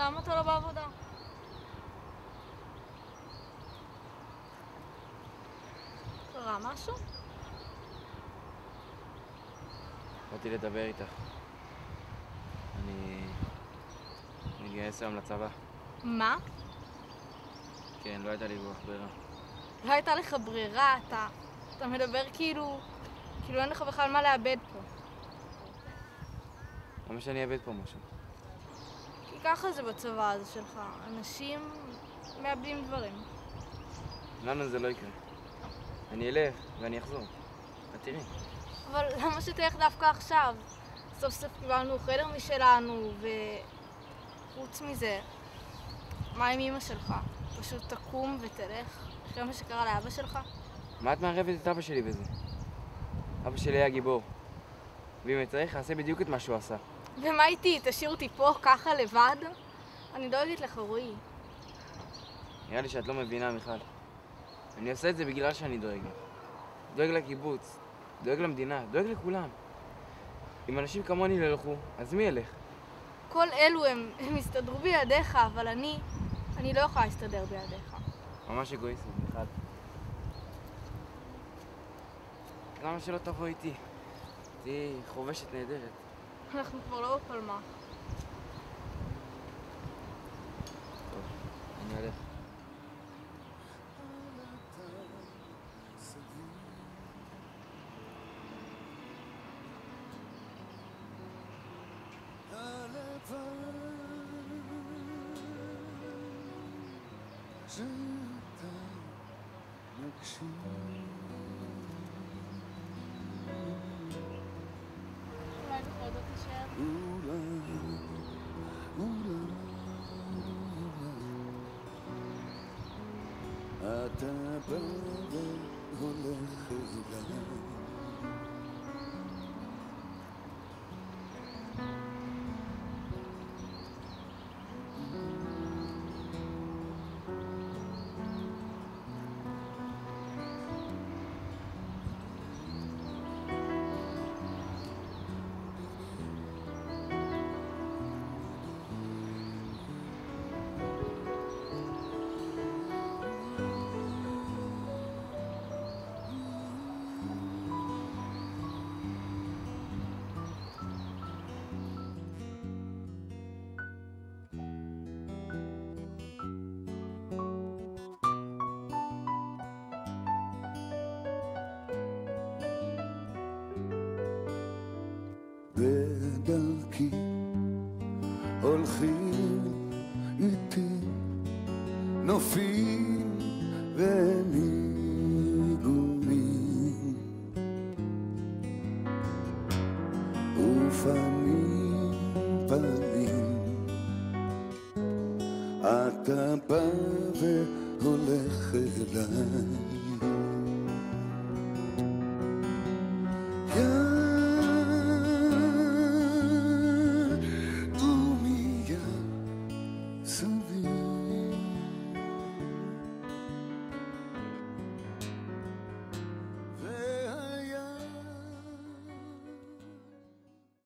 למה אתה לא בעבודה? קרה משהו? באתי לדבר איתך. אני מתגייס היום לצבא. מה? כן, לא הייתה לי ברירה. לא הייתה לך ברירה, אתה מדבר כאילו אין לך בכלל מה לאבד פה. למה שאני אאבד פה משהו? כי ככה זה בצבא הזה שלך, אנשים מאבדים דברים. לנו זה לא יקרה. אני אלך ואני אחזור. את תראי. אבל למה שתלך דווקא עכשיו? סוף סוף קיבלנו חדר משלנו, וחוץ מזה, מה עם אמא שלך? פשוט תקום ותלך, אחרי מה שקרה לאבא שלך? מה את מערבת את אבא שלי בזה? אבא שלי היה גיבור. ואם צריך, אעשה בדיוק את מה שהוא עשה. ומה איתי? תשאיר אותי פה ככה לבד? אני דואגת לך, רועי. נראה לי שאת לא מבינה, מיכל. אני עושה את זה בגלל שאני דואג לך. דואג לקיבוץ, דואג למדינה, דואג לכולם. אם אנשים כמוני לא ילכו, אז מי ילך? כל אלו הם הסתדרו בידיך, אבל אני לא יכולה להסתדר בידיך. ממש אגואיסטית, מיכל. למה שלא תבוא איתי? תהיי חובשת נהדרת. אנחנו כבר לא בפלמ"ח. טוב, אני הולך. אולי בכל זאת תישאר? אתה בא והולך אליי בדרכי הולכים איתי נופים וניגונים ופנים פנים אתה בא והולך אליי